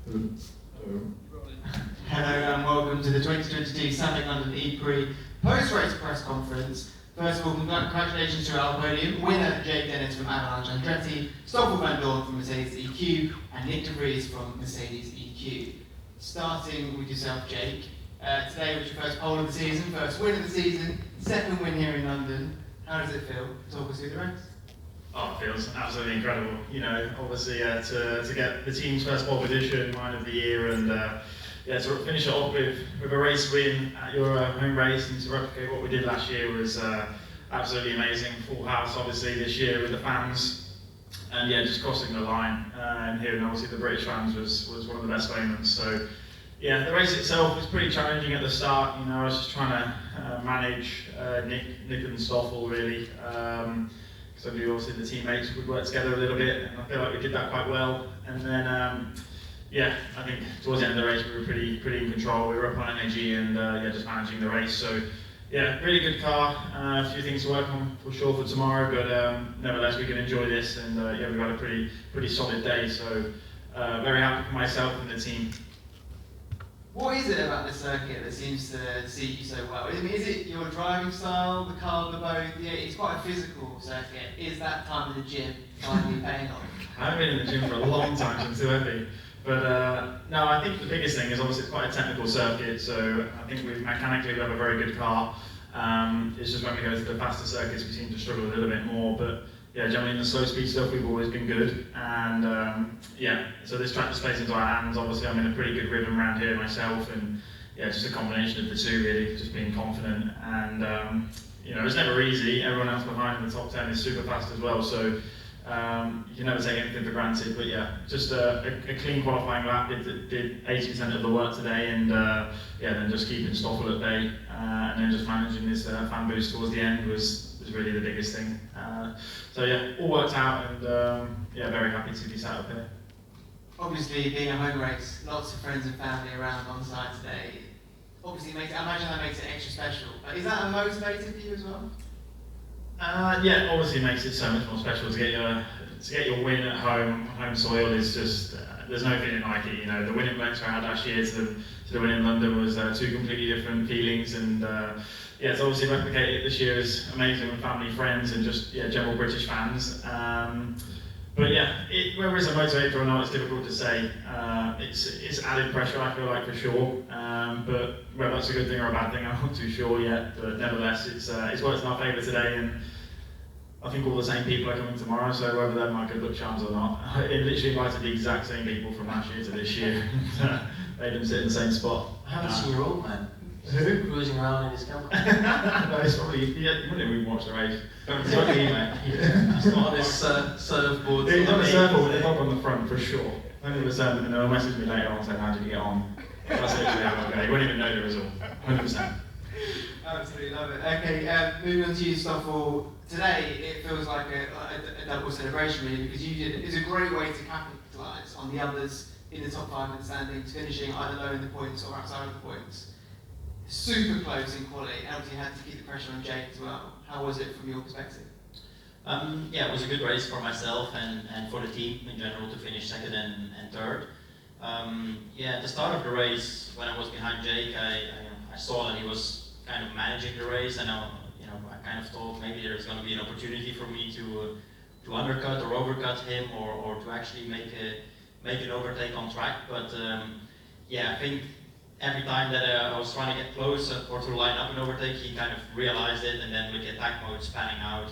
Hello and welcome to the 2022 Sunday London E-Prix post-race press conference. First of all, congratulations to our podium winner Jake Dennis from Avalanche Andretti, Stoffel Vandoorne from Mercedes EQ, and Nyck De Vries from Mercedes EQ. Starting with yourself, Jake. Today was your first pole of the season, first win of the season, second win here in London. How does it feel? Talk us through the race. Oh, it feels absolutely incredible. You know, obviously to get the team's first pole position, mine of the year, and to finish it off with a race win at your home race and to replicate what we did last year was absolutely amazing. Full house, obviously, this year with the fans, and just crossing the line and hearing obviously the British fans was one of the best moments. So yeah, the race itself was pretty challenging at the start. You know, I was just trying to manage Nyck and Stoffel really. So I knew obviously the teammates would work together a little bit, and I feel like we did that quite well. And then, I think towards the end of the race we were pretty in control. We were up on energy and just managing the race. So yeah, really good car. A few things to work on for sure for tomorrow, but nevertheless we can enjoy this. And we've had a pretty solid day. So very happy for myself and the team. What is it about the circuit that seems to suit you so well? I mean, is it your driving style, the car, the boat? Yeah, it's quite a physical circuit. Is that time in the gym finally paying off? I haven't been in the gym for a long time since Uefi. But no, I think the biggest thing is obviously it's quite a technical circuit, so I think mechanically we have a very good car. It's just when we go to the faster circuits we seem to struggle a little bit more, but yeah, generally in the slow speed stuff we've always been good. And so this track just plays into our hands. Obviously I'm in a pretty good rhythm around here myself, and just a combination of the two really, just being confident. And it's never easy. Everyone else behind in the top 10 is super fast as well, so you can never take anything for granted. But yeah, just a clean qualifying lap, did 80% of the work today, and then just keeping Stoffel at bay, and then just managing this fan boost towards the end was really the biggest thing. So yeah, all worked out, and very happy to be sat up here. Obviously, being a home race, lots of friends and family around on site today. Obviously, I imagine that makes it extra special. But is that a motivator for you as well? Obviously, it makes it so much more special to get your win at home soil. Is just there's no feeling like it. You know, the win in Mexico I had last year to the win in London was two completely different feelings, and to obviously replicate it this year is amazing with family, friends, and just general British fans. But whether it's a motivator or not, it's difficult to say. It's added pressure, I feel like, for sure. But whether that's a good thing or a bad thing, I'm not too sure yet. But nevertheless, it's worked in our favour today, and I think all the same people are coming tomorrow. So whether they're my good luck charms or not, it literally invited the exact same people from last year to this year. Made them sit in the same spot. I haven't seen your old man. Who? Cruising around in his camper. No, it's probably, you wouldn't even watch the race. It's not me, mate. He's got on his surfboard. He's on the surfboard with the dog on the front, for sure. 100%, and they'll message me later on saying, how did you get on? That's literally how it'll go. You won't even know the result. 100%. Absolutely love it. Okay, moving on to you, Stoffel. Today, it feels like a double celebration, really, because it's a great way to capitalise on the others in the top 5 in the standings, finishing either low in the points or outside of the points. Super close in quality, and obviously had to keep the pressure on Jake as well. How was it from your perspective? It was a good race for myself and for the team in general to finish second and third. At the start of the race, when I was behind Jake, I saw that he was kind of managing the race, and I kind of thought maybe there's going to be an opportunity for me to undercut or overcut him, or to actually make an overtake on track. But I think every time that I was trying to get close or to line up an overtake, he kind of realized it, and then with the attack mode spanning out,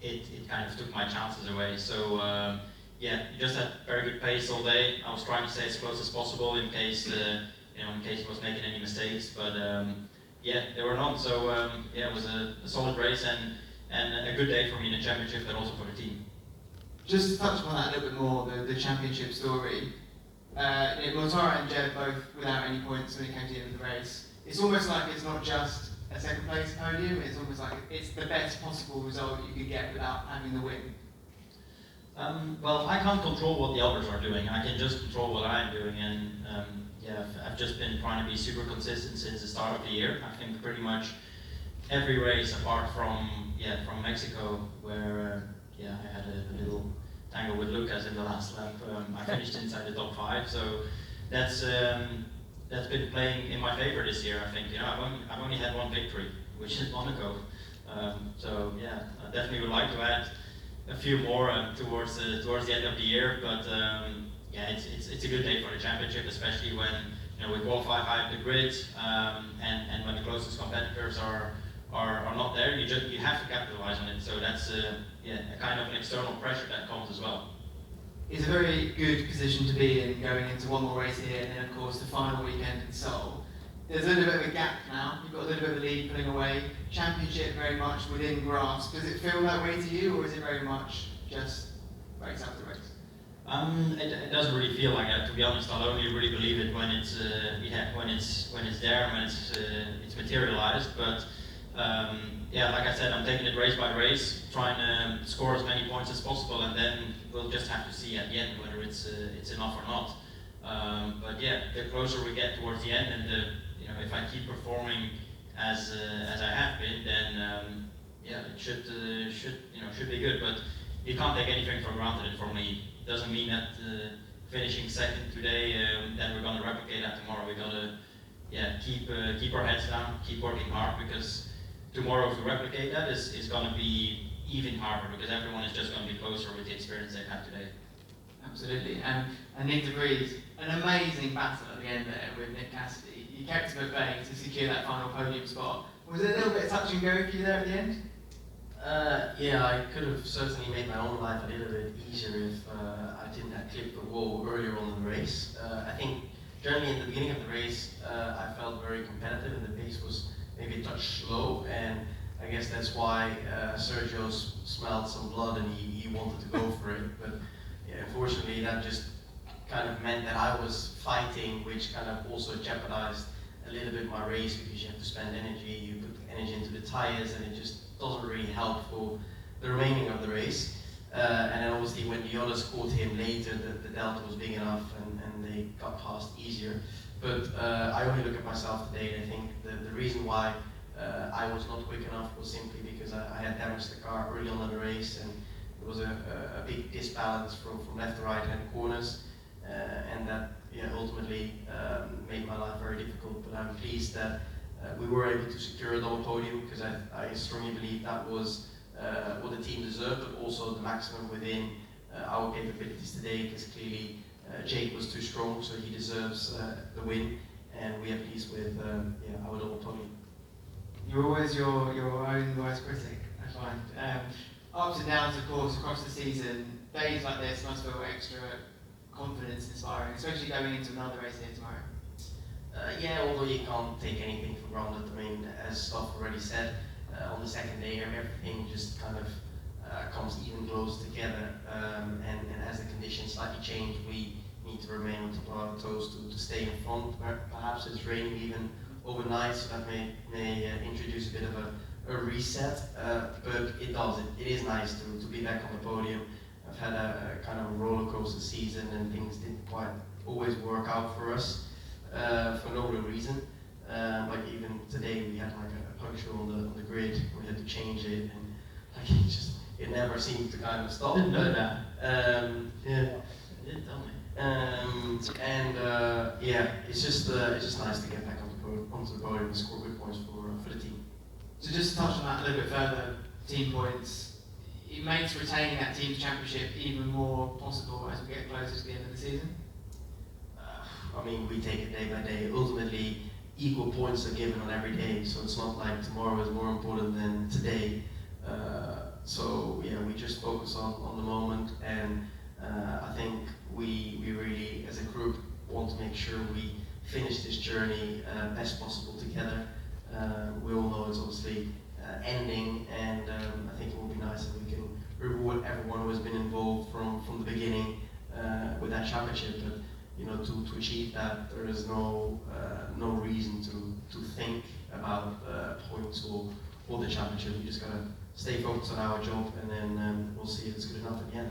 it kind of took my chances away. So he just had very good pace all day. I was trying to stay as close as possible in case he was making any mistakes, but there were none. So it was a solid race and a good day for me in the championship, but also for the team. Just to touch on that a little bit more, the championship story. Mortara and Jeb both without any points when it came to the end of the race. It's almost like it's not just a second place podium, it's almost like it's the best possible result you could get without having the win. I can't control what the others are doing. I can just control what I'm doing, and I've just been trying to be super consistent since the start of the year. I think pretty much every race apart from Mexico, where I had a little tango with Lucas in the last lap. I finished inside the top 5, so that's been playing in my favor this year. I think I've only had one victory, which is Monaco. So yeah, I definitely would like to add a few more towards the end of the year. But yeah, it's a good day for the championship, especially when we qualify high up the grid, and when the closest competitors are not there, you have to capitalize on it. So that's yeah, a kind of an external pressure that comes as well. It's a very good position to be in, going into one more race here, and then of course the final weekend in Seoul. There's a little bit of a gap now. You've got a little bit of a lead pulling away. Championship very much within grasp. Does it feel that way to you, or is it very much just race after race? It doesn't really feel like that, to be honest. I'll only really believe it when it's when it's there, when it's materialized. But yeah, like I said, I'm taking it race by race, trying to score as many points as possible, and then we'll just have to see at the end whether it's enough or not. But yeah, the closer we get towards the end, and if I keep performing as I have been, then yeah, it should be good. But you can't take anything for granted. And for me, it doesn't mean that finishing second today, that we're going to replicate that tomorrow. We're going to keep our heads down, keep working hard, because tomorrow, if we replicate that, is going to be even harder, because everyone is just going to be closer with the experience they've had today. Absolutely, and Nyck De Vries, an amazing battle at the end there with Nick Cassidy. You kept him at bay to secure that final podium spot. Was it a little bit touch and go for you there at the end? Yeah, I could have certainly made my own life a little bit easier if I didn't have clipped the wall earlier on in the race. I think generally in the beginning of the race, I felt very competitive, and the pace was maybe a touch slow, and I guess that's why Sergio smelled some blood and he wanted to go for it. But yeah, unfortunately, that just kind of meant that I was fighting, which kind of also jeopardized a little bit my race, because you have to spend energy, you put energy into the tires, and it just doesn't really help for the remaining of the race. And then obviously when the others caught him later, the delta was big enough and they got past easier. But I only look at myself today, and I think the reason why I was not quick enough was simply because I had damaged the car early on in the race, and there was a big disbalance from left to right hand corners, and that ultimately made my life very difficult. But I'm pleased that we were able to secure a double podium, because I strongly believe that was what the team deserved, but also the maximum within our capabilities today, because clearly Jake was too strong, so he deserves the win, and we are pleased with our double podium. You're always your own worst critic, I find. Ups and downs, of course, across the season. Days like this must feel extra confidence inspiring, especially going into another race here tomorrow. Yeah, although you can't take anything for granted. I mean, as Stoffel already said, on the second day, everything just kind of comes even closer together, and as the conditions slightly change, we need to remain on top of our toes to stay in front. Perhaps it's raining even overnight, so that may introduce a bit of a reset, but it does. It is nice to be back on the podium. I've had a kind of a roller coaster season, and things didn't quite always work out for us for no real reason. Like even today, we had like a puncture on the grid. We had to change it, and like it never seemed to kind of stop. Didn't know that. Yeah. You didn't tell me. Yeah, it's just nice to get back onto the podium and score good points for the team. So just to touch on that a little bit further, team points, it makes retaining that team's championship even more possible as we get closer to the end of the season? I mean, we take it day by day. Ultimately, equal points are given on every day, so it's not like tomorrow is more important than today. So yeah, we just focus on the moment, and I think we really, as a group, want to make sure we finish this journey best possible together. We all know it's obviously ending, and I think it will be nice if we can reward everyone who has been involved from the beginning with that championship. But to achieve that, there is no reason to think about points or the championship. We just gotta stay focused on our job, and then we'll see if it's good enough at the end.